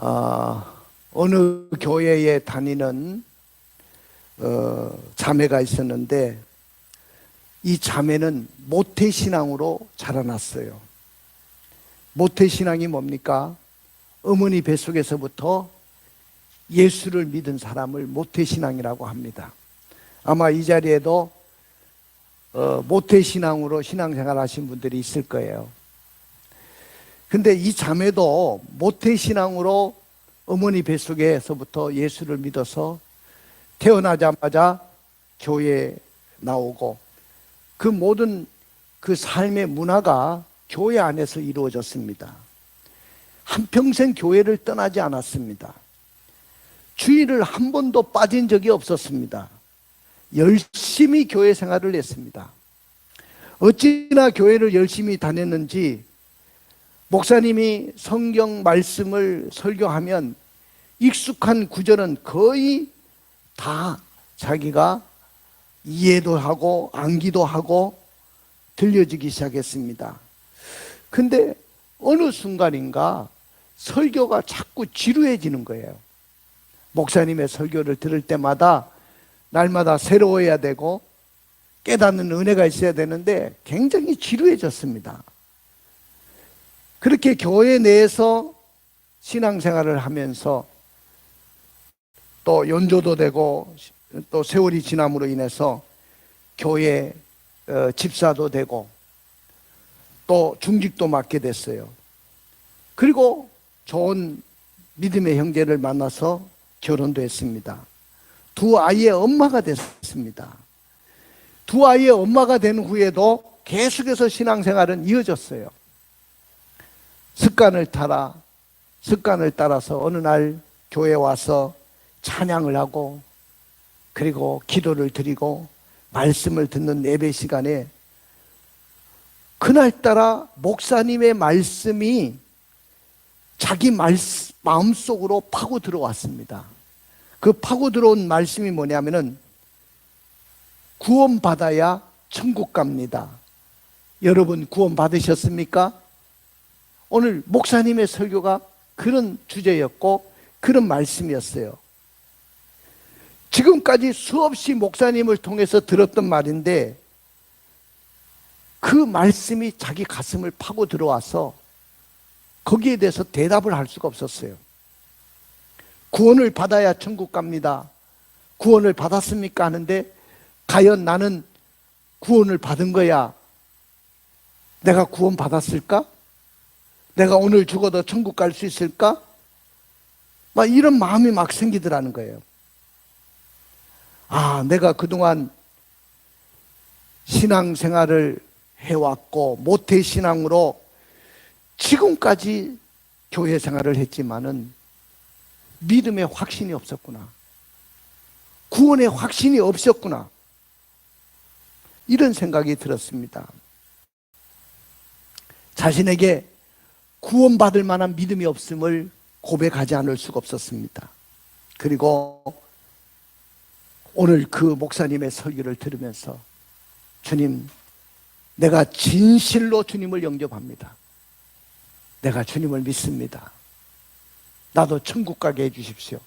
어느 교회에 다니는 자매가 있었는데, 이 자매는 모태신앙으로 자라났어요. 모태신앙이 뭡니까? 어머니 뱃속에서부터 예수를 믿은 사람을 모태신앙이라고 합니다. 아마 이 자리에도 모태신앙으로 신앙생활 하신 분들이 있을 거예요. 근데 이 자매도 모태신앙으로 어머니 뱃속에서부터 예수를 믿어서 태어나자마자 교회에 나오고, 그 모든 그 삶의 문화가 교회 안에서 이루어졌습니다. 한평생 교회를 떠나지 않았습니다. 주일을 한 번도 빠진 적이 없었습니다. 열심히 교회 생활을 했습니다. 어찌나 교회를 열심히 다녔는지 목사님이 성경 말씀을 설교하면 익숙한 구절은 거의 다 자기가 이해도 하고 암기도 하고 들려지기 시작했습니다. 근데 어느 순간인가 설교가 자꾸 지루해지는 거예요. 목사님의 설교를 들을 때마다 날마다 새로워야 되고 깨닫는 은혜가 있어야 되는데 굉장히 지루해졌습니다. 그렇게 교회 내에서 신앙생활을 하면서 또 연조도 되고 또 세월이 지남으로 인해서 교회 집사도 되고 또 중직도 맡게 됐어요. 그리고 좋은 믿음의 형제를 만나서 결혼도 했습니다. 두 아이의 엄마가 됐습니다. 두 아이의 엄마가 된 후에도 계속해서 신앙생활은 이어졌어요. 습관을 따라서 어느 날 교회에 와서 찬양을 하고, 그리고 기도를 드리고 말씀을 듣는 예배 시간에 그날따라 목사님의 말씀이 자기 마음속으로 파고 들어왔습니다. 그 파고 들어온 말씀이 뭐냐면은 구원받아야 천국 갑니다. 여러분 구원 받으셨습니까? 오늘 목사님의 설교가 그런 주제였고 그런 말씀이었어요. 지금까지 수없이 목사님을 통해서 들었던 말인데 그 말씀이 자기 가슴을 파고 들어와서 거기에 대해서 대답을 할 수가 없었어요. 구원을 받아야 천국 갑니다. 구원을 받았습니까? 하는데 과연 나는 구원을 받은 거야? 내가 구원 받았을까? 내가 오늘 죽어도 천국 갈 수 있을까? 막 이런 마음이 막 생기더라는 거예요. 내가 그동안 신앙생활을 해왔고 모태신앙으로 지금까지 교회 생활을 했지만은 믿음의 확신이 없었구나. 구원의 확신이 없었구나. 이런 생각이 들었습니다. 자신에게 구원받을 만한 믿음이 없음을 고백하지 않을 수가 없었습니다. 그리고 오늘 그 목사님의 설교를 들으면서 주님, 내가 진실로 주님을 영접합니다. 내가 주님을 믿습니다. 나도 천국 가게 해주십시오.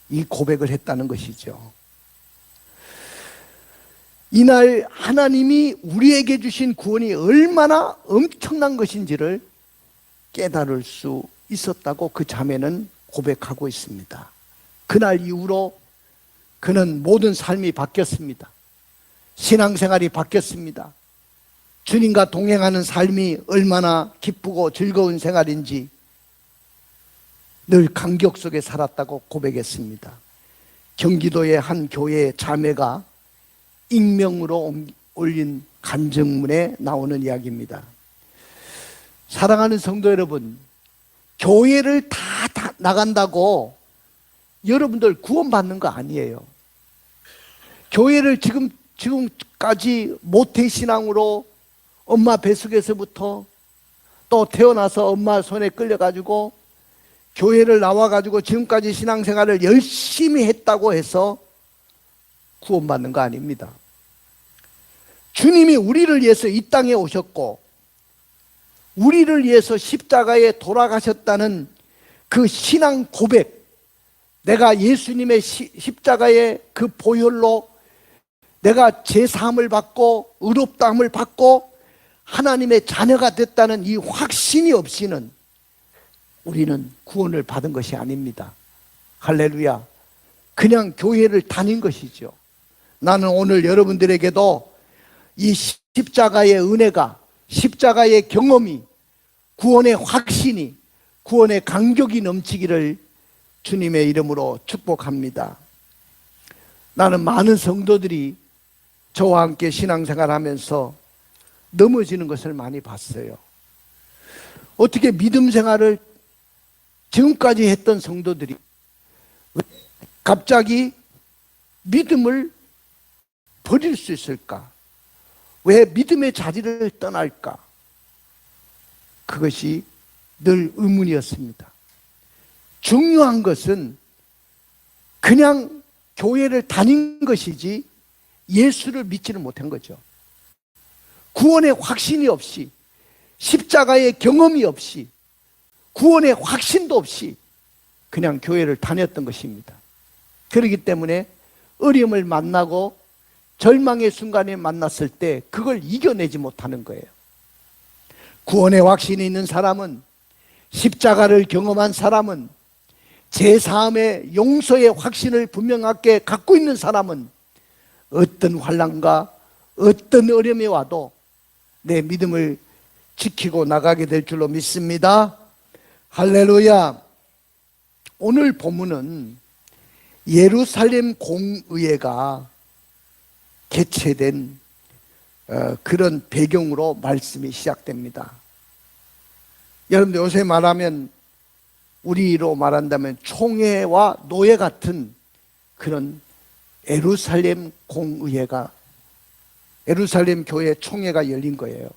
이 고백을 했다는 것이죠. 이날 하나님이 우리에게 주신 구원이 얼마나 엄청난 것인지를 깨달을 수 있었다고 그 자매는 고백하고 있습니다. 그날 이후로 그는 모든 삶이 바뀌었습니다. 신앙생활이 바뀌었습니다. 주님과 동행하는 삶이 얼마나 기쁘고 즐거운 생활인지 늘 감격 속에 살았다고 고백했습니다. 경기도의 한 교회의 자매가 익명으로 올린 간증문에 나오는 이야기입니다. 사랑하는 성도 여러분, 교회를 다 나간다고 여러분들 구원받는 거 아니에요. 교회를 지금까지 모태신앙으로 엄마 뱃속에서부터 또 태어나서 엄마 손에 끌려가지고 교회를 나와가지고 지금까지 신앙생활을 열심히 했다고 해서 구원받는 거 아닙니다. 주님이 우리를 위해서 이 땅에 오셨고 우리를 위해서 십자가에 돌아가셨다는 그 신앙 고백, 내가 예수님의 십자가의 그 보혈로 내가 제사함을 받고 의롭다함을 받고 하나님의 자녀가 됐다는 이 확신이 없이는 우리는 구원을 받은 것이 아닙니다. 할렐루야. 그냥 교회를 다닌 것이죠. 나는 오늘 여러분들에게도 이 십자가의 은혜가, 십자가의 경험이, 구원의 확신이, 구원의 감격이 넘치기를 주님의 이름으로 축복합니다. 나는 많은 성도들이 저와 함께 신앙생활하면서 넘어지는 것을 많이 봤어요. 어떻게 믿음 생활을 지금까지 했던 성도들이 갑자기 믿음을 버릴 수 있을까? 왜 믿음의 자리를 떠날까? 그것이 늘 의문이었습니다. 중요한 것은 그냥 교회를 다닌 것이지 예수를 믿지는 못한 거죠. 구원의 확신이 없이, 십자가의 경험이 없이, 구원의 확신도 없이 그냥 교회를 다녔던 것입니다. 그렇기 때문에 어려움을 만나고 절망의 순간에 만났을 때 그걸 이겨내지 못하는 거예요. 구원의 확신이 있는 사람은, 십자가를 경험한 사람은, 제사함의 용서의 확신을 분명하게 갖고 있는 사람은 어떤 환난과 어떤 어려움이 와도 내 믿음을 지키고 나가게 될 줄로 믿습니다. 할렐루야. 오늘 본문은 예루살렘 공의회가 개최된 그런 배경으로 말씀이 시작됩니다. 여러분들 요새 말하면, 우리로 말한다면 총회와 노예 같은 그런 예루살렘 공의회가, 예루살렘 교회 총회가 열린 거예요.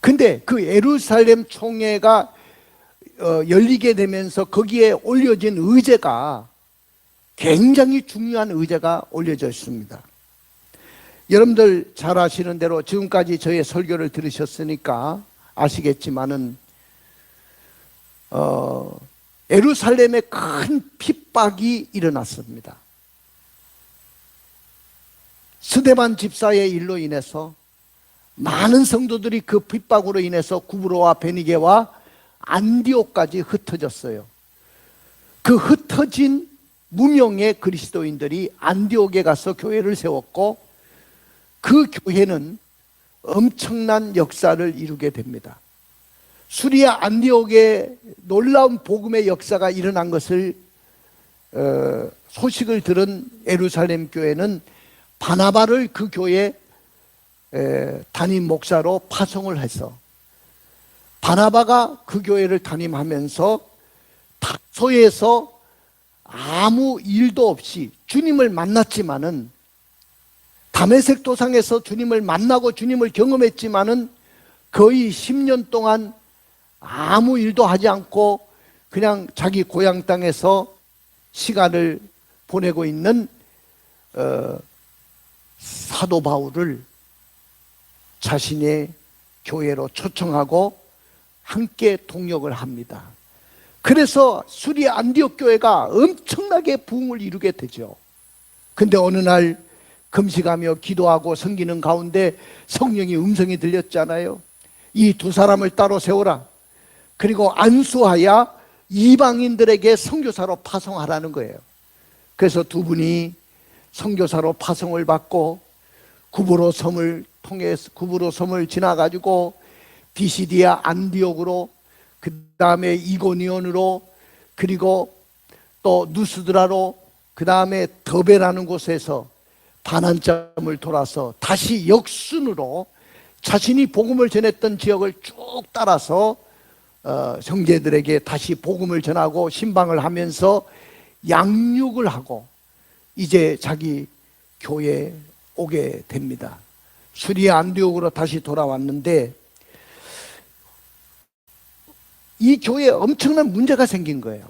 근데 그 예루살렘 총회가 열리게 되면서 거기에 올려진 의제가 굉장히 중요한 의제가 올려져 있습니다. 여러분들 잘 아시는 대로 지금까지 저의 설교를 들으셨으니까 아시겠지만은 예루살렘에 큰 핍박이 일어났습니다. 스데반 집사의 일로 인해서 많은 성도들이 그 핍박으로 인해서 구브로와 베니게와 안디옥까지 흩어졌어요. 그 흩어진 무명의 그리스도인들이 안디옥에 가서 교회를 세웠고, 그 교회는 엄청난 역사를 이루게 됩니다. 수리아 안디옥에 놀라운 복음의 역사가 일어난 것을 소식을 들은 예루살렘 교회는 바나바를 그 교회 담임 목사로 파송을 해서, 바나바가 그 교회를 담임하면서 다소에서 아무 일도 없이 주님을 만났지만은, 다메섹 도상에서 주님을 만나고 주님을 경험했지만은 거의 10년 동안 아무 일도 하지 않고 그냥 자기 고향 땅에서 시간을 보내고 있는 사도 바울을 자신의 교회로 초청하고 함께 동역을 합니다. 그래서 수리아 안디옥 교회가 엄청나게 부흥을 이루게 되죠. 근데 어느 날 금식하며 기도하고 섬기는 가운데 성령의 음성이 들렸잖아요. 이 두 사람을 따로 세워라. 그리고 안수하여 이방인들에게 선교사로 파송하라는 거예요. 그래서 두 분이 선교사로 파송을 받고 구브로 섬을 통해서, 구브로 섬을 지나가지고 비시디아 안디옥으로, 그 다음에 이고니온으로, 그리고 또 누스드라로, 그 다음에 더베라는 곳에서 반환점을 돌아서 다시 역순으로 자신이 복음을 전했던 지역을 쭉 따라서 형제들에게 다시 복음을 전하고 신방을 하면서 양육을 하고 이제 자기 교회에 오게 됩니다. 수리아 안디옥으로 다시 돌아왔는데 이 교회에 엄청난 문제가 생긴 거예요.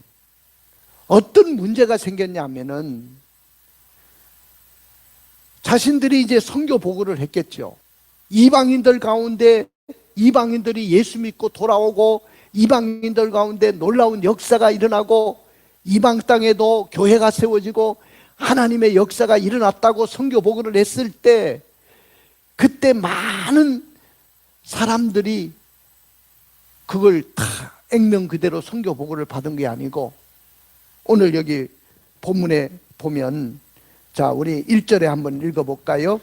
어떤 문제가 생겼냐면은, 자신들이 이제 선교 보고를 했겠죠. 이방인들 가운데 이방인들이 예수 믿고 돌아오고 이방인들 가운데 놀라운 역사가 일어나고 이방 땅에도 교회가 세워지고 하나님의 역사가 일어났다고 선교 보고를 했을 때 그때 많은 사람들이 그걸 다 액면 그대로 선교 보고를 받은 게 아니고 오늘 여기 본문에 보면 자 우리 1절에 한번 읽어볼까요?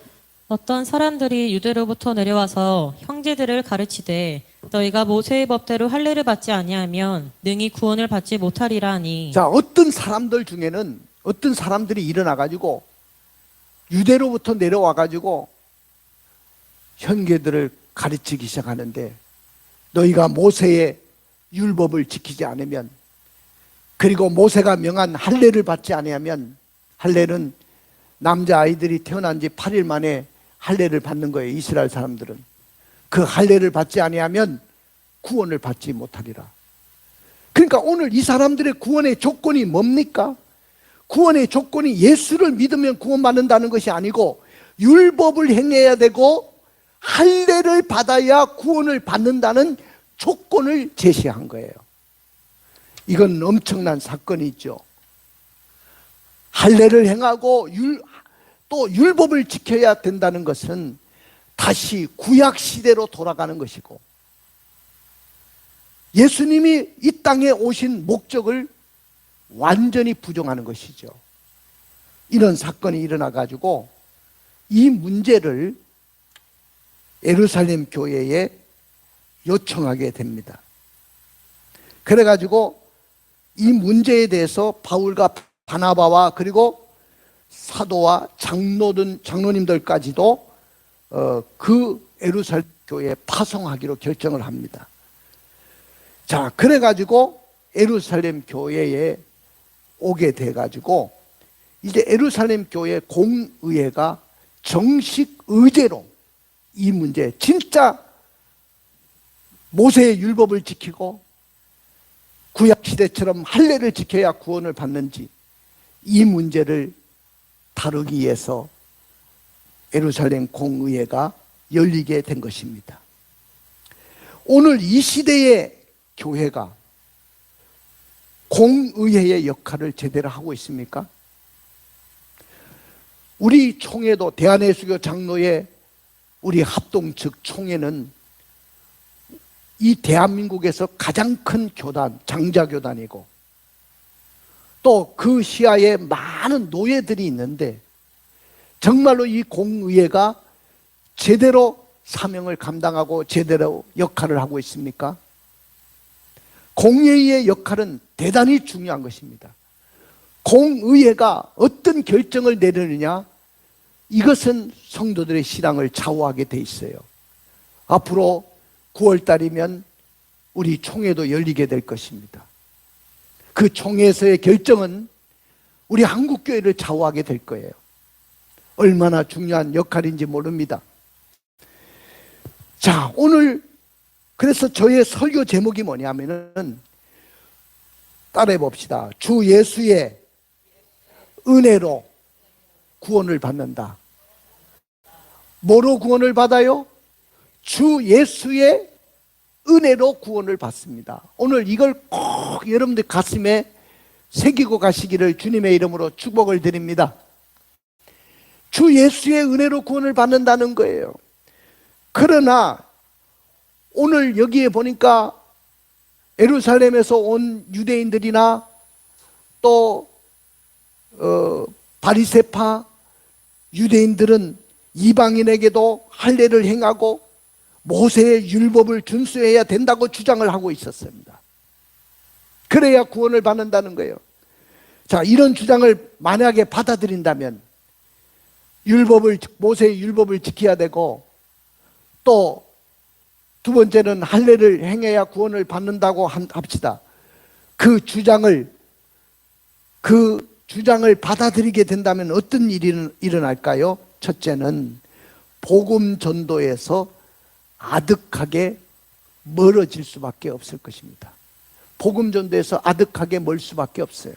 어떤 사람들이 유대로부터 내려와서 형제들을 가르치되 너희가 모세의 법대로 할례를 받지 아니하면 능히 구원을 받지 못하리라 하니. 자, 어떤 사람들 중에는 어떤 사람들이 일어나가지고 유대로부터 내려와가지고 형제들을 가르치기 시작하는데 너희가 모세의 율법을 지키지 않으면 그리고 모세가 명한 할례를 받지 아니하면 할례는 남자아이들이 태어난 지 8일 만에 할례를 받는 거예요. 이스라엘 사람들은 그 할례를 받지 아니하면 구원을 받지 못하리라. 그러니까 오늘 이 사람들의 구원의 조건이 뭡니까? 구원의 조건이 예수를 믿으면 구원받는다는 것이 아니고 율법을 행해야 되고 할례를 받아야 구원을 받는다는 조건을 제시한 거예요. 이건 엄청난 사건이죠. 할례를 행하고 또 율법을 지켜야 된다는 것은 다시 구약 시대로 돌아가는 것이고 예수님이 이 땅에 오신 목적을 완전히 부정하는 것이죠. 이런 사건이 일어나 가지고 이 문제를 예루살렘 교회에 요청하게 됩니다. 그래 가지고 이 문제에 대해서 바울과 바나바와 그리고 사도와 장로님들까지도 그 예루살렘 교회에 파송하기로 결정을 합니다. 자, 그래 가지고 예루살렘 교회에 오게 돼 가지고 이제 예루살렘 교회 공의회가 정식 의제로 이 문제, 진짜 모세의 율법을 지키고 구약 시대처럼 할례를 지켜야 구원을 받는지 이 문제를 다루기 위해서 예루살렘 공의회가 열리게 된 것입니다. 오늘 이 시대의 교회가 공의회의 역할을 제대로 하고 있습니까? 우리 총회도 대한예수교 장로회 우리 합동 측 총회는 이 대한민국에서 가장 큰 교단, 장자교단이고 또 그 시야에 많은 노예들이 있는데 정말로 이 공의회가 제대로 사명을 감당하고 제대로 역할을 하고 있습니까? 공의회의 역할은 대단히 중요한 것입니다. 공의회가 어떤 결정을 내리느냐 이것은 성도들의 신앙을 좌우하게 돼 있어요. 앞으로 9월 달이면 우리 총회도 열리게 될 것입니다. 그 총회에서의 결정은 우리 한국교회를 좌우하게 될 거예요. 얼마나 중요한 역할인지 모릅니다. 자, 오늘 그래서 저의 설교 제목이 뭐냐면은 따라해 봅시다. 주 예수의 은혜로 구원을 받는다. 뭐로 구원을 받아요? 주 예수의 은혜로 구원을 받습니다. 오늘 이걸 꼭 여러분들 가슴에 새기고 가시기를 주님의 이름으로 축복을 드립니다. 주 예수의 은혜로 구원을 받는다는 거예요. 그러나 오늘 여기에 보니까 예루살렘에서 온 유대인들이나 또 바리새파 유대인들은 이방인에게도 할례를 행하고 모세의 율법을 준수해야 된다고 주장을 하고 있었습니다. 그래야 구원을 받는다는 거예요. 자, 이런 주장을 만약에 받아들인다면 모세의 율법을 지켜야 되고 또 두 번째는 할례를 행해야 구원을 받는다고 합시다. 그 주장을 받아들이게 된다면 어떤 일이 일어날까요? 첫째는 복음 전도에서 아득하게 멀어질 수밖에 없을 것입니다. 복음 전도에서 아득하게 멀 수밖에 없어요.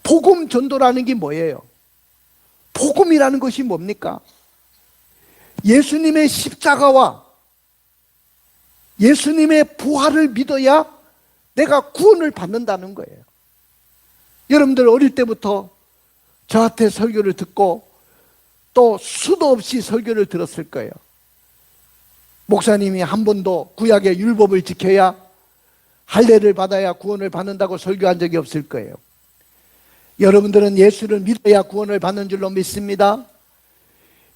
복음 전도라는 게 뭐예요? 복음이라는 것이 뭡니까? 예수님의 십자가와 예수님의 부활을 믿어야 내가 구원을 받는다는 거예요. 여러분들 어릴 때부터 저한테 설교를 듣고 또 수도 없이 설교를 들었을 거예요. 목사님이 한 번도 구약의 율법을 지켜야 할례를 받아야 구원을 받는다고 설교한 적이 없을 거예요. 여러분들은 예수를 믿어야 구원을 받는 줄로 믿습니다.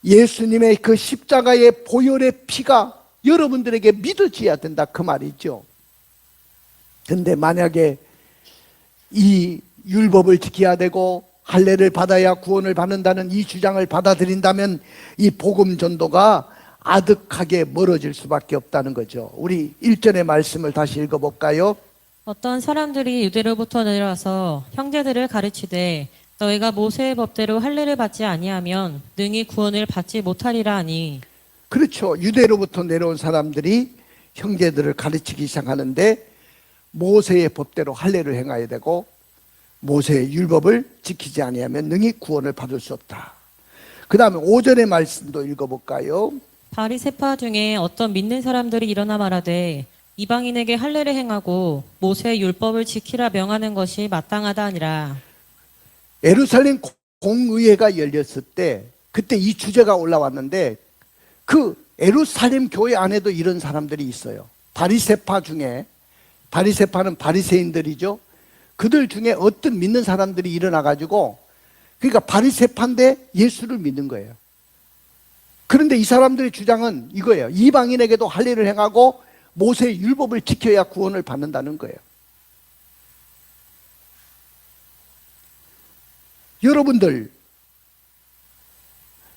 예수님의 그 십자가의 보혈의 피가 여러분들에게 믿어져야 된다, 그 말이죠. 근데 만약에 이 율법을 지켜야 되고 할례를 받아야 구원을 받는다는 이 주장을 받아들인다면 이 복음 전도가 아득하게 멀어질 수밖에 없다는 거죠. 우리 1절의 말씀을 다시 읽어볼까요? 어떤 사람들이 유대로부터 내려와서 형제들을 가르치되 너희가 모세의 법대로 할례를 받지 아니하면 능히 구원을 받지 못하리라 하니. 그렇죠. 유대로부터 내려온 사람들이 형제들을 가르치기 시작하는데 모세의 법대로 할례를 행해야 되고 모세의 율법을 지키지 아니하면 능히 구원을 받을 수 없다. 그 다음에 5절의 말씀도 읽어볼까요? 바리새파 중에 어떤 믿는 사람들이 일어나 말하되 이방인에게 할례를 행하고 모세의 율법을 지키라 명하는 것이 마땅하다 하니라. 예루살렘 공의회가 열렸을 때 그때 이 주제가 올라왔는데 그 예루살렘 교회 안에도 이런 사람들이 있어요. 바리새파 중에, 바리새파는 바리새인들이죠. 그들 중에 어떤 믿는 사람들이 일어나가지고, 그러니까 바리새파인데 예수를 믿는 거예요. 그런데 이 사람들의 주장은 이거예요. 이방인에게도 할례를 행하고 모세의 율법을 지켜야 구원을 받는다는 거예요. 여러분들,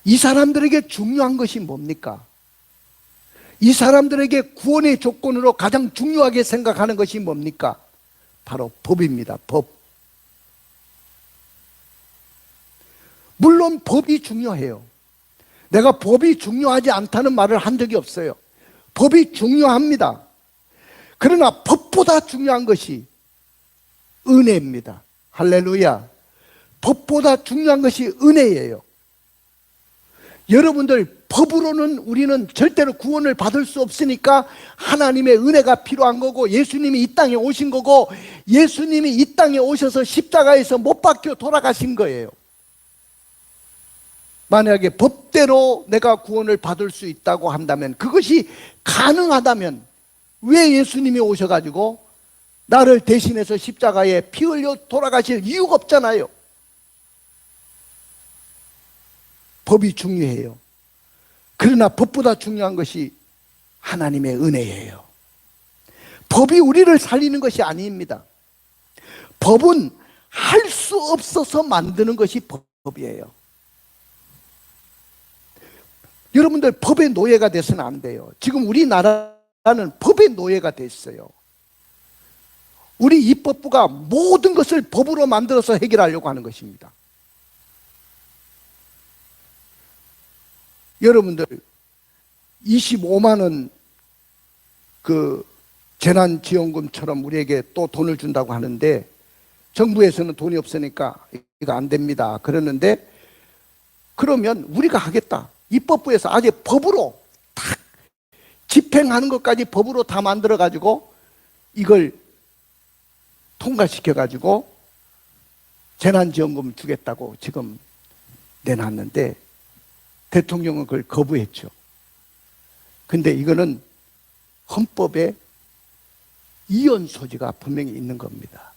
이 사람들에게 중요한 것이 뭡니까? 이 사람들에게 구원의 조건으로 가장 중요하게 생각하는 것이 뭡니까? 바로 법입니다. 법. 물론 법이 중요해요. 내가 법이 중요하지 않다는 말을 한 적이 없어요. 법이 중요합니다. 그러나 법보다 중요한 것이 은혜입니다. 할렐루야. 법보다 중요한 것이 은혜예요. 여러분들, 법으로는 우리는 절대로 구원을 받을 수 없으니까 하나님의 은혜가 필요한 거고, 예수님이 이 땅에 오신 거고, 예수님이 이 땅에 오셔서 십자가에서 못 박혀 돌아가신 거예요. 만약에 법대로 내가 구원을 받을 수 있다고 한다면, 그것이 가능하다면 왜 예수님이 오셔가지고 나를 대신해서 십자가에 피 흘려 돌아가실 이유가 없잖아요. 법이 중요해요. 그러나 법보다 중요한 것이 하나님의 은혜예요. 법이 우리를 살리는 것이 아닙니다. 법은 할 수 없어서 만드는 것이 법이에요. 여러분들, 법의 노예가 돼서는 안 돼요. 지금 우리나라는 법의 노예가 됐어요. 우리 입법부가 모든 것을 법으로 만들어서 해결하려고 하는 것입니다. 여러분들, 25만 원 그 재난지원금처럼 우리에게 또 돈을 준다고 하는데, 정부에서는 돈이 없으니까 이거 안 됩니다 그러는데, 그러면 우리가 하겠다. 입법부에서 아예 법으로 딱 집행하는 것까지 법으로 다 만들어가지고 이걸 통과시켜가지고 재난지원금 주겠다고 지금 내놨는데, 대통령은 그걸 거부했죠. 근데 이거는 헌법에 이연 소지가 분명히 있는 겁니다.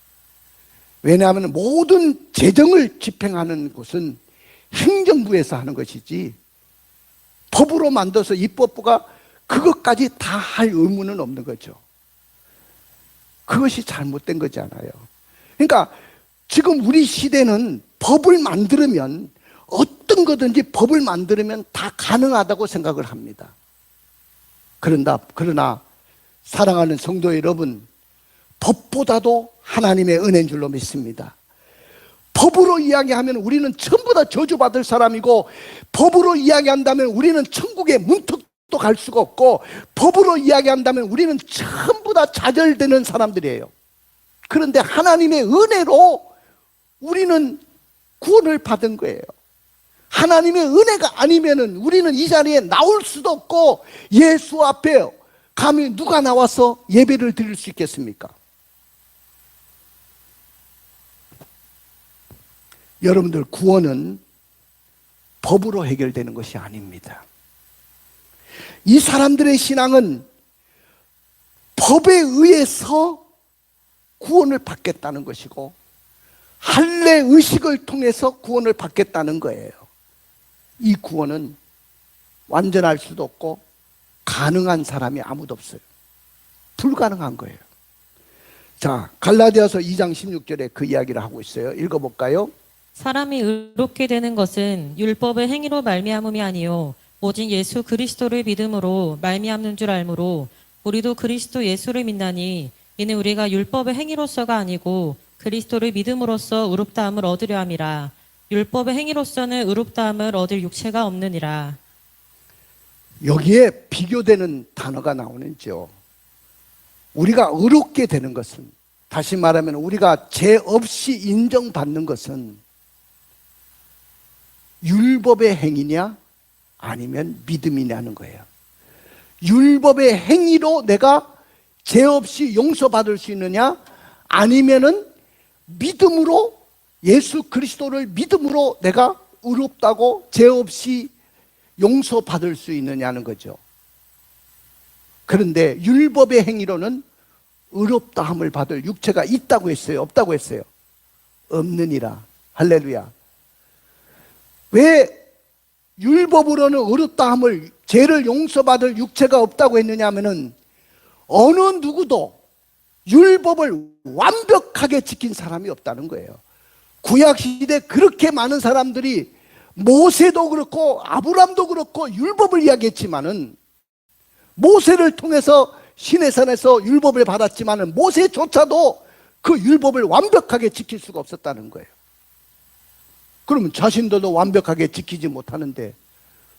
왜냐하면 모든 재정을 집행하는 곳은 행정부에서 하는 것이지, 법으로 만들어서 입법부가 그것까지 다 할 의무는 없는 거죠. 그것이 잘못된 거잖아요. 그러니까 지금 우리 시대는 법을 만들면, 어떤 거든지 법을 만들면 다 가능하다고 생각을 합니다. 그러나 사랑하는 성도 여러분, 법보다도 하나님의 은혜인 줄로 믿습니다. 법으로 이야기하면 우리는 전부 다 저주받을 사람이고, 법으로 이야기한다면 우리는 천국의 문턱도 갈 수가 없고, 법으로 이야기한다면 우리는 전부 다 좌절되는 사람들이에요. 그런데 하나님의 은혜로 우리는 구원을 받은 거예요. 하나님의 은혜가 아니면은 우리는 이 자리에 나올 수도 없고 예수 앞에 감히 누가 나와서 예배를 드릴 수 있겠습니까? 여러분들, 구원은 법으로 해결되는 것이 아닙니다. 이 사람들의 신앙은 법에 의해서 구원을 받겠다는 것이고, 할례 의식을 통해서 구원을 받겠다는 거예요. 이 구원은 완전할 수도 없고 가능한 사람이 아무도 없어요. 불가능한 거예요. 자, 갈라디아서 2장 16절에 그 이야기를 하고 있어요. 읽어볼까요? 사람이 의롭게 되는 것은 율법의 행위로 말미암음이 아니요 오직 예수 그리스도를 믿음으로 말미암는 줄 알므로 우리도 그리스도 예수를 믿나니 이는 우리가 율법의 행위로서가 아니고 그리스도를 믿음으로써 의롭다함을 얻으려 함이라. 율법의 행위로서는 의롭다함을 얻을 육체가 없느니라. 여기에 비교되는 단어가 나오는죠. 우리가 의롭게 되는 것은, 다시 말하면 우리가 죄 없이 인정받는 것은 율법의 행위냐 아니면 믿음이냐는 거예요. 율법의 행위로 내가 죄 없이 용서받을 수 있느냐, 아니면은 믿음으로, 예수 그리스도를 믿음으로 내가 의롭다고 죄 없이 용서받을 수 있느냐는 거죠. 그런데 율법의 행위로는 의롭다함을 받을 육체가 있다고 했어요, 없다고 했어요? 없느니라. 할렐루야. 왜 율법으로는 의롭다함을, 죄를 용서받을 육체가 없다고 했느냐 하면은, 어느 누구도 율법을 완벽하게 지킨 사람이 없다는 거예요. 구약시대 그렇게 많은 사람들이, 모세도 그렇고 아브람도 그렇고 율법을 이야기했지만은, 모세를 통해서 시내산에서 율법을 받았지만은 모세조차도 그 율법을 완벽하게 지킬 수가 없었다는 거예요. 그러면 자신들도 완벽하게 지키지 못하는데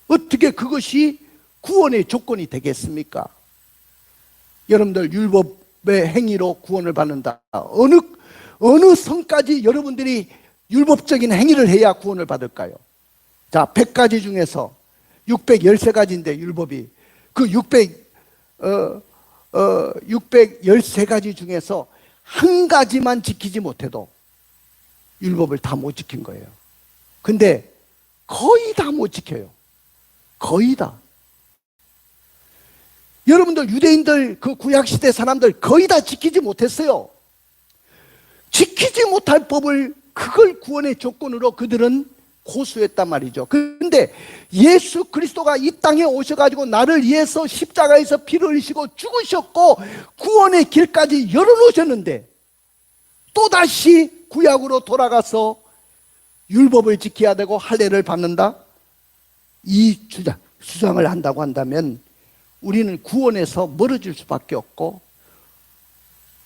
어떻게 그것이 구원의 조건이 되겠습니까? 여러분들, 율법의 행위로 구원을 받는다. 어느 선까지 여러분들이 율법적인 행위를 해야 구원을 받을까요? 자, 100가지 중에서 613가지인데 율법이, 그 613가지 중에서 한 가지만 지키지 못해도 율법을 다 못 지킨 거예요. 근데 거의 다 못 지켜요. 거의 다. 여러분들, 유대인들, 그 구약시대 사람들 거의 다 지키지 못했어요. 지키지 못할 법을, 그걸 구원의 조건으로 그들은 고수했단 말이죠. 그런데 예수 그리스도가 이 땅에 오셔가지고 나를 위해서 십자가에서 피를 흘리시고 죽으셨고 구원의 길까지 열어놓으셨는데, 또다시 구약으로 돌아가서 율법을 지켜야 되고 할례를 받는다? 이 주장을 한다고 한다면 우리는 구원에서 멀어질 수밖에 없고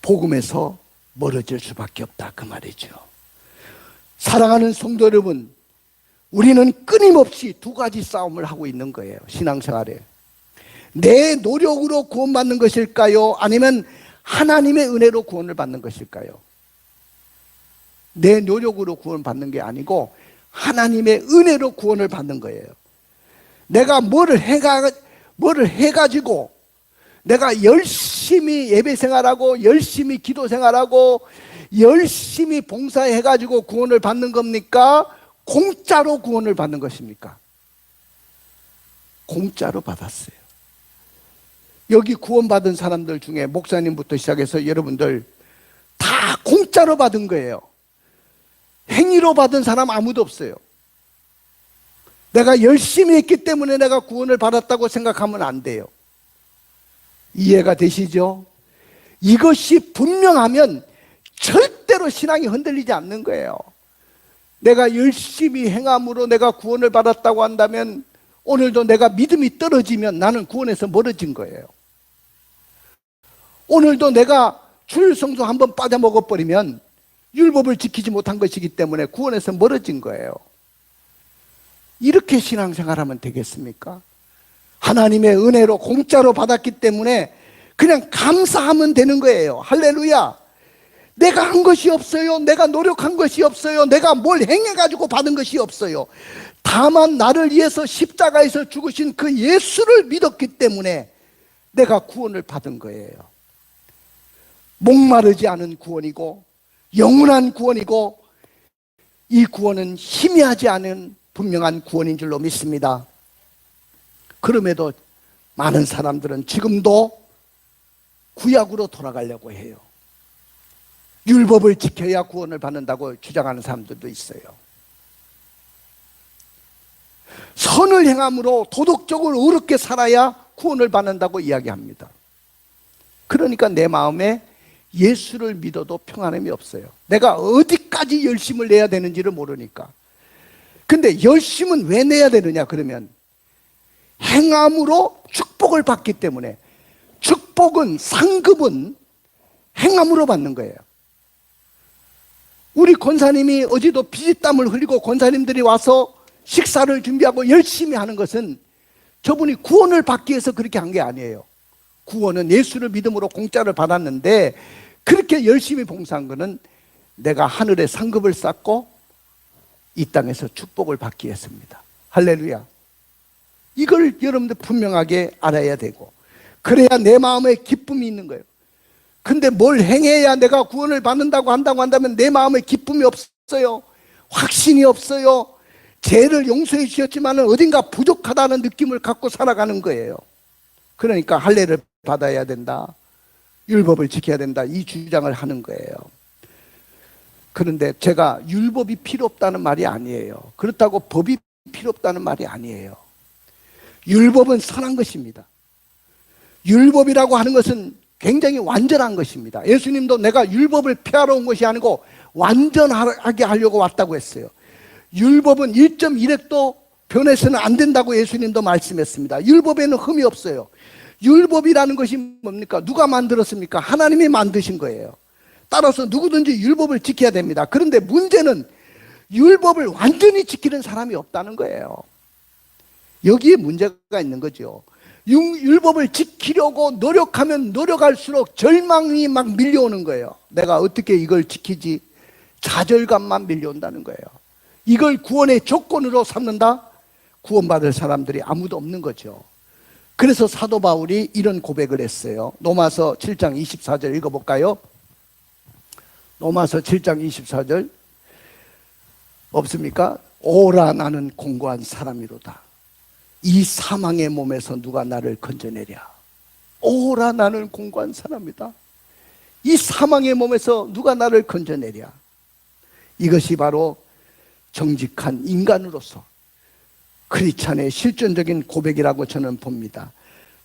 복음에서 멀어질 수밖에 없다, 그 말이죠. 사랑하는 성도 여러분, 우리는 끊임없이 두 가지 싸움을 하고 있는 거예요, 신앙생활에. 내 노력으로 구원받는 것일까요? 아니면 하나님의 은혜로 구원을 받는 것일까요? 내 노력으로 구원받는 게 아니고 하나님의 은혜로 구원을 받는 거예요. 내가 뭐를 해가지고 내가 열심히 예배 생활하고 열심히 기도 생활하고 열심히 봉사해가지고 구원을 받는 겁니까? 공짜로 구원을 받는 것입니까? 공짜로 받았어요. 여기 구원받은 사람들 중에 목사님부터 시작해서 여러분들 다 공짜로 받은 거예요. 행위로 받은 사람 아무도 없어요. 내가 열심히 했기 때문에 내가 구원을 받았다고 생각하면 안 돼요. 이해가 되시죠? 이것이 분명하면 절대로 신앙이 흔들리지 않는 거예요. 내가 열심히 행함으로 내가 구원을 받았다고 한다면 오늘도 내가 믿음이 떨어지면 나는 구원에서 멀어진 거예요. 오늘도 내가 주일 성수 한번 빠져먹어버리면 율법을 지키지 못한 것이기 때문에 구원에서 멀어진 거예요. 이렇게 신앙생활하면 되겠습니까? 하나님의 은혜로 공짜로 받았기 때문에 그냥 감사하면 되는 거예요. 할렐루야. 내가 한 것이 없어요. 내가 노력한 것이 없어요. 내가 뭘 행해가지고 받은 것이 없어요. 다만 나를 위해서 십자가에서 죽으신 그 예수를 믿었기 때문에 내가 구원을 받은 거예요. 목마르지 않은 구원이고 영원한 구원이고 이 구원은 희미하지 않은 분명한 구원인 줄로 믿습니다. 그럼에도 많은 사람들은 지금도 구약으로 돌아가려고 해요. 율법을 지켜야 구원을 받는다고 주장하는 사람들도 있어요. 선을 행함으로 도덕적으로 의롭게 살아야 구원을 받는다고 이야기합니다. 그러니까 내 마음에 예수를 믿어도 평안함이 없어요. 내가 어디까지 열심을 내야 되는지를 모르니까. 근데 열심은 왜 내야 되느냐 그러면 행함으로 축복을 받기 때문에. 축복은, 상급은 행함으로 받는 거예요. 우리 권사님이 어제도 피땀을 흘리고 권사님들이 와서 식사를 준비하고 열심히 하는 것은 저분이 구원을 받기 위해서 그렇게 한 게 아니에요. 구원은 예수를 믿음으로 공짜를 받았는데 그렇게 열심히 봉사한 것은 내가 하늘에 상급을 쌓고 이 땅에서 축복을 받기 위해서입니다. 할렐루야. 이걸 여러분들 분명하게 알아야 되고 그래야 내 마음에 기쁨이 있는 거예요. 근데 뭘 행해야 내가 구원을 받는다고 한다면 내 마음에 기쁨이 없어요. 확신이 없어요. 죄를 용서해 주셨지만 어딘가 부족하다는 느낌을 갖고 살아가는 거예요. 그러니까 할례를 받아야 된다, 율법을 지켜야 된다, 이 주장을 하는 거예요. 그런데 제가 율법이 필요 없다는 말이 아니에요. 그렇다고 법이 필요 없다는 말이 아니에요. 율법은 선한 것입니다. 율법이라고 하는 것은 굉장히 완전한 것입니다. 예수님도 내가 율법을 폐하러 온 것이 아니고 완전하게 하려고 왔다고 했어요. 율법은 1.1획도 변해서는 안 된다고 예수님도 말씀했습니다. 율법에는 흠이 없어요. 율법이라는 것이 뭡니까? 누가 만들었습니까? 하나님이 만드신 거예요. 따라서 누구든지 율법을 지켜야 됩니다. 그런데 문제는 율법을 완전히 지키는 사람이 없다는 거예요. 여기에 문제가 있는 거죠. 율법을 지키려고 노력하면 노력할수록 절망이 막 밀려오는 거예요. 내가 어떻게 이걸 지키지? 좌절감만 밀려온다는 거예요. 이걸 구원의 조건으로 삼는다? 구원받을 사람들이 아무도 없는 거죠. 그래서 사도 바울이 이런 고백을 했어요. 로마서 7장 24절 읽어볼까요? 로마서 7장 24절 없습니까? 오라 나는 공고한 사람이로다. 이 사망의 몸에서 누가 나를 건져내랴. 오라 나는 공고한 사람이다. 이 사망의 몸에서 누가 나를 건져내랴. 이것이 바로 정직한 인간으로서 크리스찬의 실존적인 고백이라고 저는 봅니다.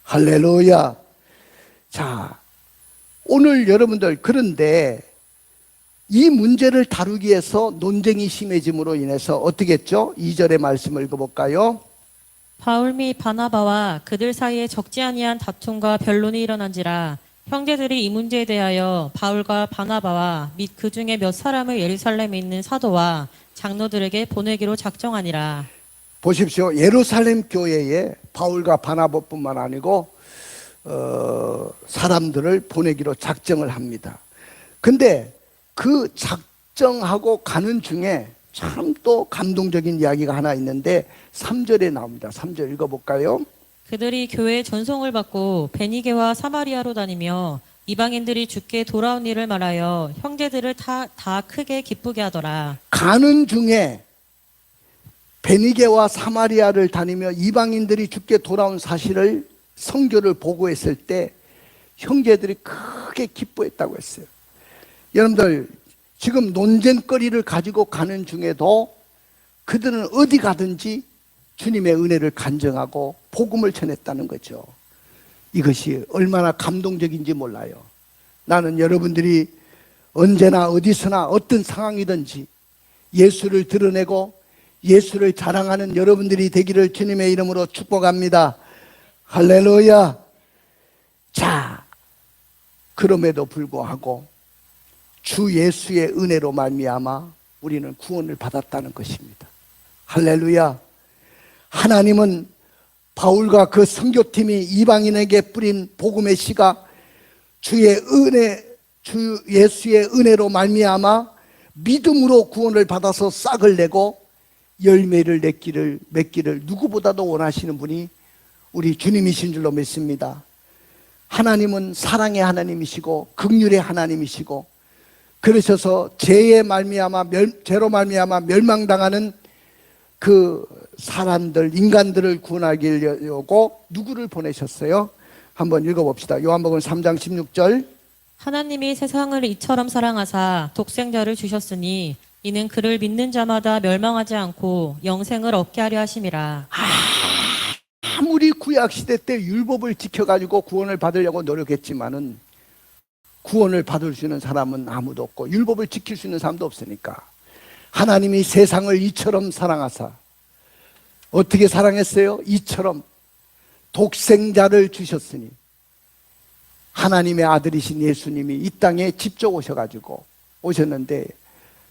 할렐루야. 자, 오늘 여러분들 그런데 이 문제를 다루기 위해서 논쟁이 심해짐으로 인해서 어떻게 했죠? 2절의 말씀을 읽어볼까요? 바울 및 바나바와 그들 사이에 적지 아니한 다툼과 변론이 일어난지라 형제들이 이 문제에 대하여 바울과 바나바와 및 그 중에 몇 사람을 예루살렘에 있는 사도와 장로들에게 보내기로 작정하니라. 보십시오. 예루살렘 교회에 바울과 바나바뿐만 아니고 사람들을 보내기로 작정을 합니다. 근데 그 작정하고 가는 중에 참 또 감동적인 이야기가 하나 있는데 3절에 나옵니다. 3절 읽어볼까요? 그들이 교회의 전송을 받고 베니게와 사마리아로 다니며 이방인들이 주께 돌아온 일을 말하여 형제들을 다 크게 기쁘게 하더라. 가는 중에 베니게와 사마리아를 다니며 이방인들이 주께 돌아온 사실을 성교를 보고했을 때 형제들이 크게 기뻐했다고 했어요. 여러분들 지금 논쟁거리를 가지고 가는 중에도 그들은 어디 가든지 주님의 은혜를 간증하고 복음을 전했다는 거죠. 이것이 얼마나 감동적인지 몰라요. 나는 여러분들이 언제나 어디서나 어떤 상황이든지 예수를 드러내고 예수를 자랑하는 여러분들이 되기를 주님의 이름으로 축복합니다. 할렐루야. 자, 그럼에도 불구하고 주 예수의 은혜로 말미암아 우리는 구원을 받았다는 것입니다. 할렐루야. 하나님은 바울과 그 선교팀이 이방인에게 뿌린 복음의 씨가 주의 은혜, 주 예수의 은혜로 말미암아 믿음으로 구원을 받아서 싹을 내고 열매를 맺기를 누구보다도 원하시는 분이 우리 주님이신 줄로 믿습니다. 하나님은 사랑의 하나님이시고 긍휼의 하나님이시고 그러셔서 죄로 말미암아 멸망당하는 그 사람들, 인간들을 구원하려고 누구를 보내셨어요? 한번 읽어봅시다. 요한복음 3장 16절. 하나님이 세상을 이처럼 사랑하사 독생자를 주셨으니 이는 그를 믿는 자마다 멸망하지 않고 영생을 얻게 하려 하심이라. 아무리 구약시대 때 율법을 지켜가지고 구원을 받으려고 노력했지만은 구원을 받을 수 있는 사람은 아무도 없고 율법을 지킬 수 있는 사람도 없으니까 하나님이 세상을 이처럼 사랑하사 어떻게 사랑했어요? 이처럼 독생자를 주셨으니 하나님의 아들이신 예수님이 이 땅에 직접 오셨는데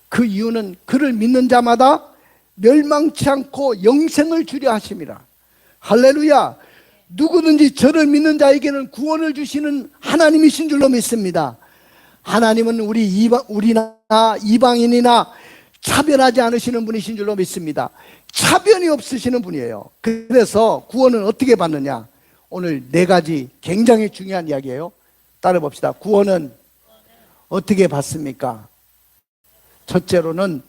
그 이유는 그를 믿는 자마다 멸망치 않고 영생을 주려 하심이라. 할렐루야. 누구든지 저를 믿는 자에게는 구원을 주시는 하나님이신 줄로 믿습니다. 하나님은 우리나 이방인이나 차별하지 않으시는 분이신 줄로 믿습니다. 차별이 없으시는 분이에요. 그래서 구원은 어떻게 받느냐? 오늘 4가지 굉장히 중요한 이야기예요. 따라 봅시다. 구원은 어떻게 받습니까? 첫째로는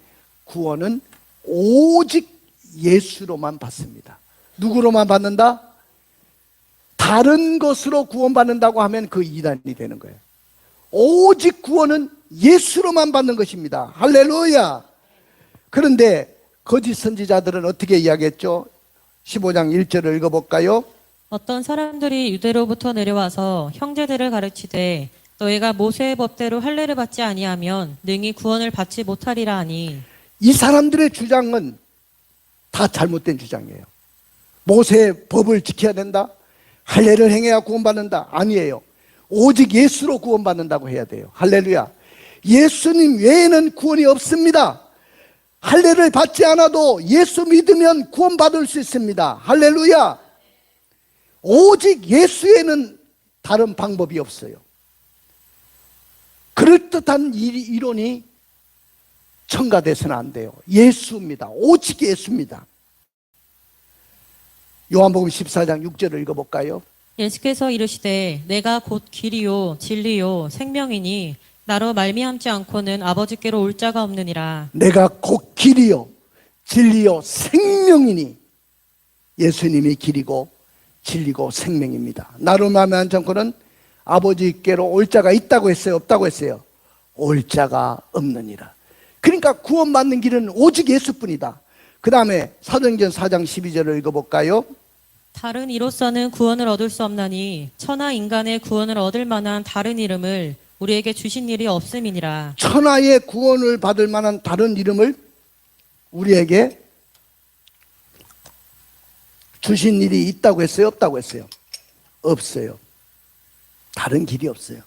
구원은 오직 예수로만 받습니다. 누구로만 받는다? 다른 것으로 구원받는다고 하면 그 이단이 되는 거예요. 오직 구원은 예수로만 받는 것입니다. 할렐루야. 그런데 거짓 선지자들은 어떻게 이야기했죠? 15장 1절을 읽어볼까요? 어떤 사람들이 유대로부터 내려와서 형제들을 가르치되 너희가 모세의 법대로 할례를 받지 아니하면 능히 구원을 받지 못하리라 하니. 이 사람들의 주장은 다 잘못된 주장이에요. 모세의 법을 지켜야 된다? 할례를 행해야 구원받는다? 아니에요. 오직 예수로 구원받는다고 해야 돼요. 할렐루야. 예수님 외에는 구원이 없습니다. 할례를 받지 않아도 예수 믿으면 구원받을 수 있습니다. 할렐루야. 오직 예수에는 다른 방법이 없어요. 그럴듯한 이론이 첨가돼서는 안 돼요. 예수입니다. 오직 예수입니다. 요한복음 14장 6절을 읽어볼까요? 예수께서 이르시되 내가 곧 길이요 진리요 생명이니 나로 말미암지 않고는 아버지께로 올 자가 없느니라. 내가 곧 길이요 진리요 생명이니 예수님이 길이고 진리고 생명입니다. 나로 말미암지 않고는 아버지께로 올 자가 있다고 했어요? 없다고 했어요? 올 자가 없느니라. 그러니까 구원받는 길은 오직 예수뿐이다. 그 다음에 사도행전 4장 12절을 읽어볼까요? 다른 이로서는 구원을 얻을 수 없나니 천하 인간의 구원을 얻을 만한 다른 이름을 우리에게 주신 일이 없음이니라. 천하의 구원을 받을 만한 다른 이름을 우리에게 주신 일이 있다고 했어요? 없다고 했어요? 없어요. 다른 길이 없어요.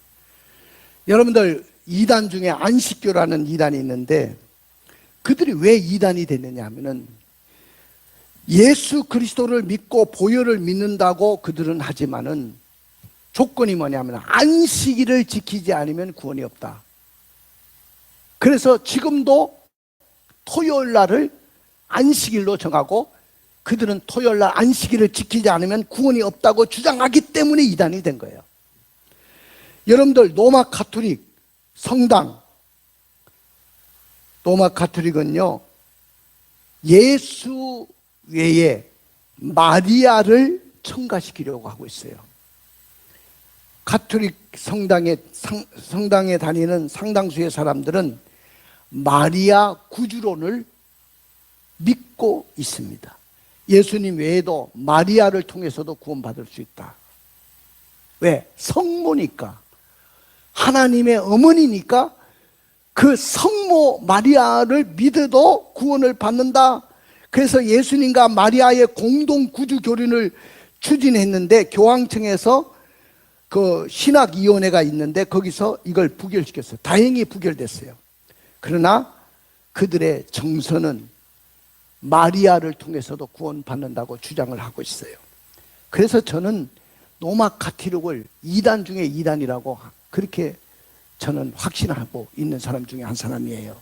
여러분들 이단 중에 안식교라는 이단이 있는데 그들이 왜 이단이 됐느냐 하면은 예수 그리스도를 믿고 보혈을 믿는다고 그들은 하지만은 조건이 뭐냐면 안식일을 지키지 않으면 구원이 없다. 그래서 지금도 토요일 날을 안식일로 정하고 그들은 토요일 날 안식일을 지키지 않으면 구원이 없다고 주장하기 때문에 이단이 된 거예요. 여러분들 로마 가톨릭 성당, 로마 가톨릭은요 예수 외에 마리아를 첨가시키려고 하고 있어요. 가톨릭 성당에 다니는 상당수의 사람들은 마리아 구주론을 믿고 있습니다. 예수님 외에도 마리아를 통해서도 구원받을 수 있다. 왜? 성모니까. 하나님의 어머니니까 그 성모 마리아를 믿어도 구원을 받는다. 그래서 예수님과 마리아의 공동 구주 교린을 추진했는데 교황청에서 그 신학위원회가 있는데 거기서 이걸 부결시켰어요. 다행히 부결됐어요. 그러나 그들의 정서는 마리아를 통해서도 구원받는다고 주장을 하고 있어요. 그래서 저는 로마 가톨릭을 이단 중에 이단이라고 그렇게 저는 확신하고 있는 사람 중에 한 사람이에요.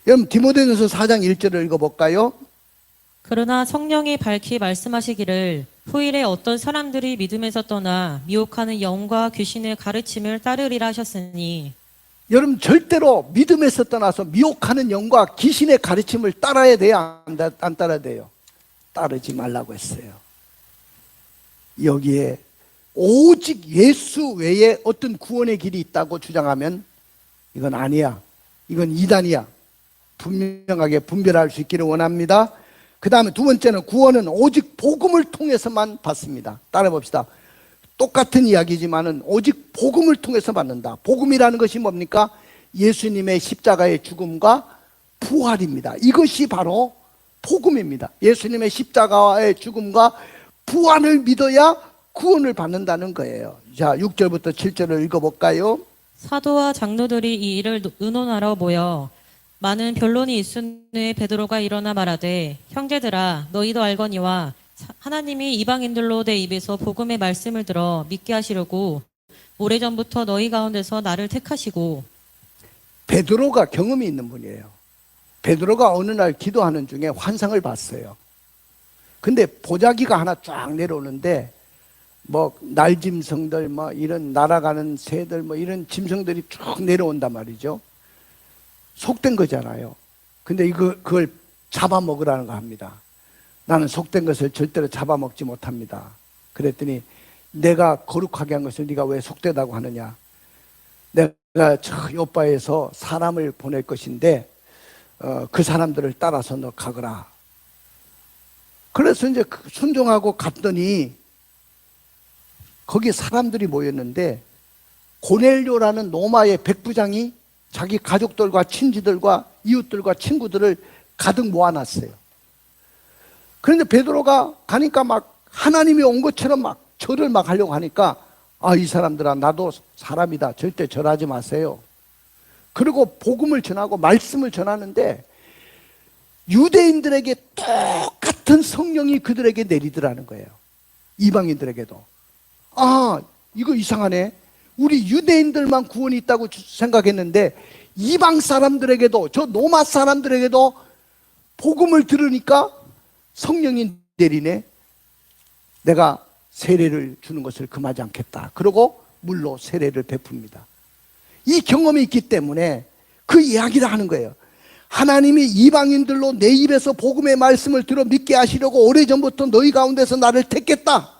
여러분 디모데전서 4장 1절을 읽어볼까요? 그러나 성령이 밝히 말씀하시기를 후일에 어떤 사람들이 믿음에서 떠나 미혹하는 영과 귀신의 가르침을 따르리라 하셨으니 여러분 절대로 믿음에서 떠나서 미혹하는 영과 귀신의 가르침을 따라야 돼요? 안 따라야 돼요? 따르지 말라고 했어요. 여기에 오직 예수 외에 어떤 구원의 길이 있다고 주장하면 이건 아니야. 이건 이단이야. 분명하게 분별할 수 있기를 원합니다. 그 다음에 두 번째는 구원은 오직 복음을 통해서만 받습니다. 따라 봅시다. 똑같은 이야기지만은 오직 복음을 통해서 받는다. 복음이라는 것이 뭡니까? 예수님의 십자가의 죽음과 부활입니다. 이것이 바로 복음입니다. 예수님의 십자가의 죽음과 부활을 믿어야 구원을 받는다는 거예요. 자, 6절부터 7절을 읽어볼까요? 사도와 장로들이 이 일을 의논하러 모여 많은 변론이 있은 후에 베드로가 일어나 말하되 형제들아 너희도 알거니와 하나님이 이방인들로 내 입에서 복음의 말씀을 들어 믿게 하시려고 오래전부터 너희 가운데서 나를 택하시고. 베드로가 경험이 있는 분이에요. 베드로가 어느 날 기도하는 중에 환상을 봤어요. 근데 보자기가 하나 쫙 내려오는데 뭐 날짐승들 뭐 이런 날아가는 새들 뭐 이런 짐승들이 쭉 내려온단 말이죠. 속된 거잖아요. 근데 그걸 잡아먹으라는 거 합니다. 나는 속된 것을 절대로 잡아먹지 못합니다. 그랬더니 내가 거룩하게 한 것을 네가 왜 속되다고 하느냐. 내가 저 요바에서 사람을 보낼 것인데 그 사람들을 따라서 너 가거라. 그래서 이제 순종하고 갔더니 거기 사람들이 모였는데 고넬료라는 로마의 백부장이 자기 가족들과 친지들과 이웃들과 친구들을 가득 모아놨어요. 그런데 베드로가 가니까 막 하나님이 온 것처럼 막 절을 막 하려고 하니까 이 사람들아 나도 사람이다. 절대 절하지 마세요. 그리고 복음을 전하고 말씀을 전하는데 유대인들에게 똑같은 성령이 그들에게 내리더라는 거예요. 이방인들에게도. 이거 이상하네. 우리 유대인들만 구원이 있다고 생각했는데 이방 사람들에게도 저 로마 사람들에게도 복음을 들으니까 성령이 내리네. 내가 세례를 주는 것을 금하지 않겠다. 그러고 물로 세례를 베풉니다. 이 경험이 있기 때문에 그 이야기를 하는 거예요. 하나님이 이방인들로 내 입에서 복음의 말씀을 들어 믿게 하시려고 오래전부터 너희 가운데서 나를 택했다.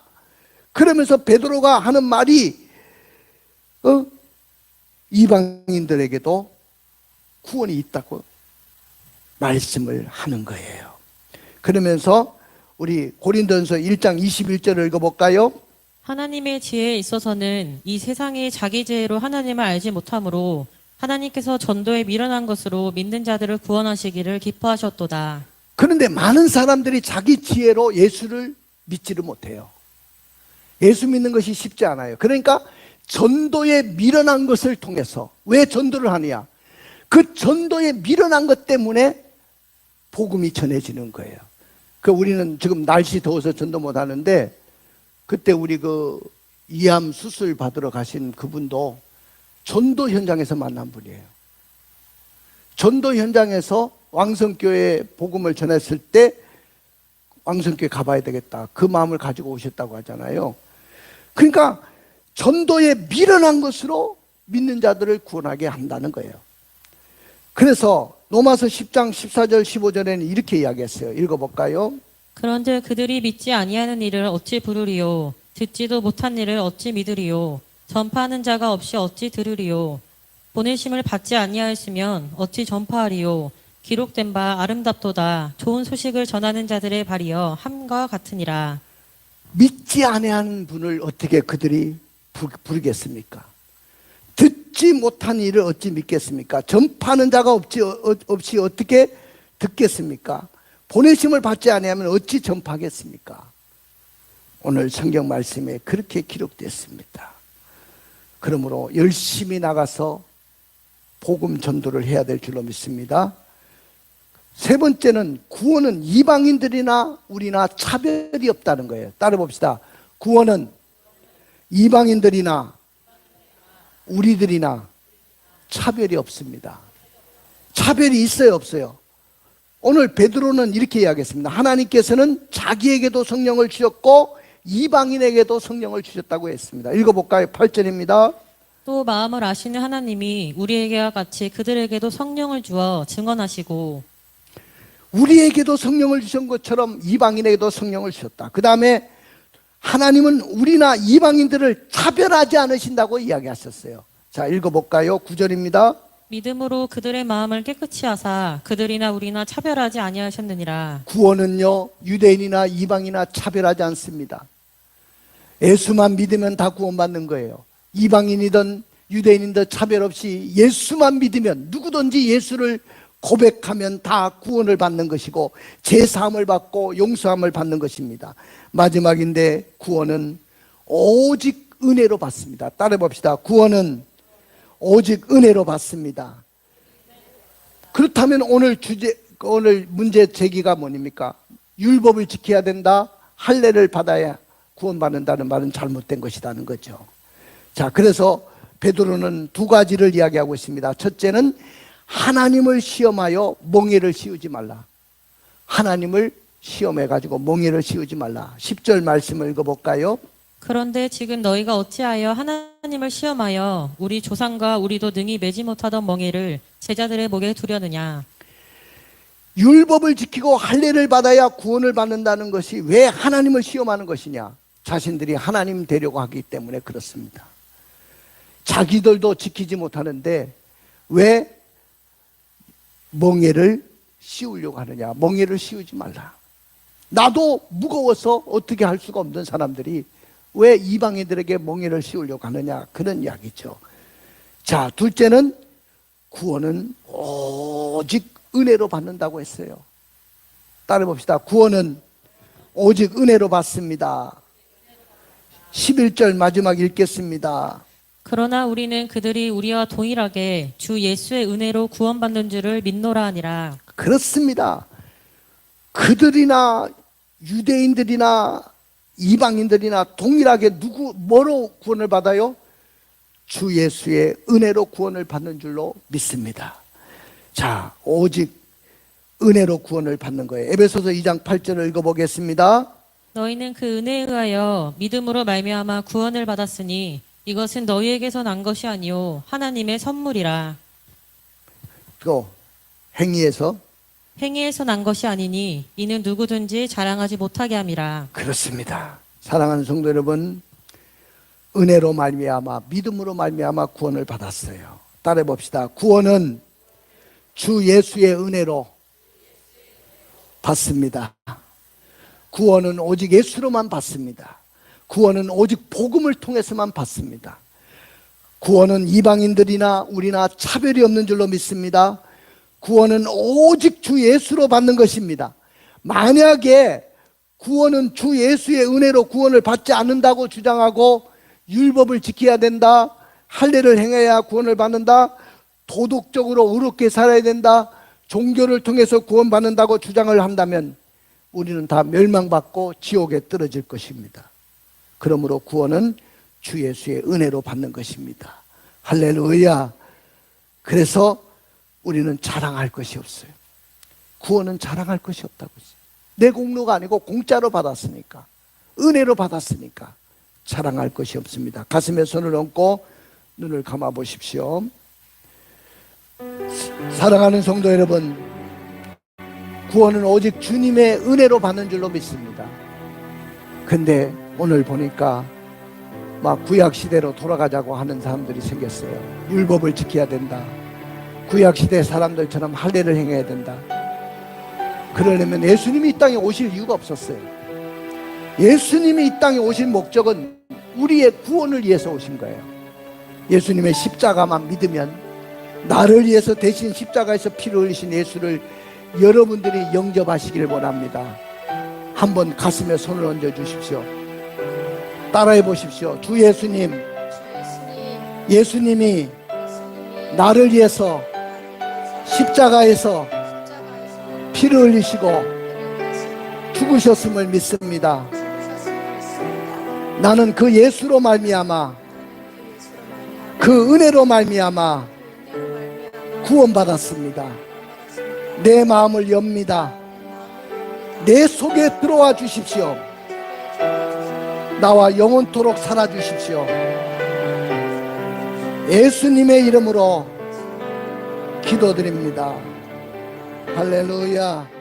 그러면서 베드로가 하는 말이 이방인들에게도 구원이 있다고 말씀을 하는 거예요. 그러면서 우리 고린도전서 1장 21절을 읽어볼까요? 하나님의 지혜에 있어서는 이 세상이 자기 지혜로 하나님을 알지 못하므로 하나님께서 전도에 미련한 것으로 믿는 자들을 구원하시기를 기뻐하셨도다. 그런데 많은 사람들이 자기 지혜로 예수를 믿지를 못해요. 예수 믿는 것이 쉽지 않아요. 그러니까 전도에 미련한 것을 통해서 왜 전도를 하느냐? 그 전도에 미련한 것 때문에 복음이 전해지는 거예요. 우리는 지금 날씨 더워서 전도 못 하는데 그때 우리 이암 수술 받으러 가신 그분도 전도 현장에서 만난 분이에요. 전도 현장에서 왕성교회 복음을 전했을 때 왕성교회 가봐야 되겠다. 그 마음을 가지고 오셨다고 하잖아요. 그러니까 전도에 미련한 것으로 믿는 자들을 구원하게 한다는 거예요. 그래서 로마서 10장 14절 15절에는 이렇게 이야기했어요. 읽어볼까요? 그런즉 그들이 믿지 아니하는 일을 어찌 부르리요? 듣지도 못한 일을 어찌 믿으리요? 전파하는 자가 없이 어찌 들으리요? 보내심을 받지 아니하였으면 어찌 전파하리요? 기록된 바 아름답도다. 좋은 소식을 전하는 자들의 발이여 함과 같으니라. 믿지 아니하는 분을 어떻게 그들이 부르겠습니까? 듣지 못한 일을 어찌 믿겠습니까? 전파하는 자가 없이 어떻게 듣겠습니까? 보내심을 받지 아니하면 어찌 전파하겠습니까? 오늘 성경 말씀에 그렇게 기록됐습니다. 그러므로 열심히 나가서 복음 전도를 해야 될 줄로 믿습니다. 세 번째는 구원은 이방인들이나 우리나 차별이 없다는 거예요. 따라 봅시다. 구원은 이방인들이나 우리들이나 차별이 없습니다. 차별이 있어요, 없어요? 오늘 베드로는 이렇게 이야기했습니다. 하나님께서는 자기에게도 성령을 주셨고 이방인에게도 성령을 주셨다고 했습니다. 읽어볼까요? 8절입니다. 또 마음을 아시는 하나님이 우리에게와 같이 그들에게도 성령을 주어 증언하시고 우리에게도 성령을 주신 것처럼 이방인에게도 성령을 주셨다. 그 다음에 하나님은 우리나 이방인들을 차별하지 않으신다고 이야기하셨어요. 자, 읽어볼까요? 9절입니다. 믿음으로 그들의 마음을 깨끗이 하사 그들이나 우리나 차별하지 아니하셨느니라. 구원은요, 유대인이나 이방이나 차별하지 않습니다. 예수만 믿으면 다 구원받는 거예요. 이방인이든 유대인이든 차별 없이 예수만 믿으면, 누구든지 예수를 고백하면 다 구원을 받는 것이고 제사함을 받고 용서함을 받는 것입니다. 마지막인데 구원은 오직 은혜로 받습니다. 따라 봅시다. 구원은 오직 은혜로 받습니다. 그렇다면 오늘 문제 제기가 뭐입니까? 율법을 지켜야 된다, 할례를 받아야 구원받는다는 말은 잘못된 것이라는 거죠. 자, 그래서 베드로는 두 가지를 이야기하고 있습니다. 첫째는 하나님을 시험하여 멍에를 씌우지 말라. 하나님을 시험해가지고 멍에를 씌우지 말라. 10절 말씀을 읽어볼까요? 그런데 지금 너희가 어찌하여 하나님을 시험하여 우리 조상과 우리도 능히 매지 못하던 멍에를 제자들의 목에 두려느냐. 율법을 지키고 할례를 받아야 구원을 받는다는 것이 왜 하나님을 시험하는 것이냐? 자신들이 하나님 되려고 하기 때문에 그렇습니다. 자기들도 지키지 못하는데 왜 멍에를 씌우려고 하느냐? 멍에를 씌우지 말라. 나도 무거워서 어떻게 할 수가 없는 사람들이 왜 이방인들에게 멍에를 씌우려고 하느냐? 그런 이야기죠. 자, 둘째는 구원은 오직 은혜로 받는다고 했어요. 따라 봅시다. 구원은 오직 은혜로 받습니다. 11절 마지막 읽겠습니다. 그러나 우리는 그들이 우리와 동일하게 주 예수의 은혜로 구원받는 줄을 믿노라 하니라. 그렇습니다. 그들이나 유대인들이나 이방인들이나 동일하게 뭐로 구원을 받아요? 주 예수의 은혜로 구원을 받는 줄로 믿습니다. 자, 오직 은혜로 구원을 받는 거예요. 에베소서 2장 8절을 읽어보겠습니다. 너희는 그 은혜에 의하여 믿음으로 말미암아 구원을 받았으니 이것은 너희에게서 난 것이 아니요 하나님의 선물이라. 또 행위에서 난 것이 아니니 이는 누구든지 자랑하지 못하게 함이라. 그렇습니다. 사랑하는 성도 여러분, 은혜로 말미암아 믿음으로 말미암아 구원을 받았어요. 따라 봅시다. 구원은 주 예수의 은혜로 받습니다. 구원은 오직 예수로만 받습니다. 구원은 오직 복음을 통해서만 받습니다. 구원은 이방인들이나 우리나 차별이 없는 줄로 믿습니다. 구원은 오직 주 예수로 받는 것입니다. 만약에 구원은 주 예수의 은혜로 구원을 받지 않는다고 주장하고 율법을 지켜야 된다, 할례를 행해야 구원을 받는다, 도덕적으로 의롭게 살아야 된다, 종교를 통해서 구원받는다고 주장을 한다면 우리는 다 멸망받고 지옥에 떨어질 것입니다. 그러므로 구원은 주 예수의 은혜로 받는 것입니다. 할렐루야. 그래서 우리는 자랑할 것이 없어요. 구원은 자랑할 것이 없다고 했어요. 내 공로가 아니고 공짜로 받았으니까, 은혜로 받았으니까 자랑할 것이 없습니다. 가슴에 손을 얹고 눈을 감아 보십시오. 사랑하는 성도 여러분, 구원은 오직 주님의 은혜로 받는 줄로 믿습니다. 근데 오늘 보니까 막 구약시대로 돌아가자고 하는 사람들이 생겼어요. 율법을 지켜야 된다, 구약시대 사람들처럼 할례를 행해야 된다. 그러려면 예수님이 이 땅에 오실 이유가 없었어요. 예수님이 이 땅에 오신 목적은 우리의 구원을 위해서 오신 거예요. 예수님의 십자가만 믿으면, 나를 위해서 대신 십자가에서 피를 흘리신 예수를 여러분들이 영접하시기를 원합니다. 한번 가슴에 손을 얹어 주십시오. 따라해 보십시오. 주 예수님, 예수님이 나를 위해서 십자가에서 피를 흘리시고 죽으셨음을 믿습니다. 나는 그 예수로 말미암아, 그 은혜로 말미암아 구원받았습니다. 내 마음을 엽니다. 내 속에 들어와 주십시오. 나와 영원토록 살아주십시오. 예수님의 이름으로 기도드립니다. 할렐루야.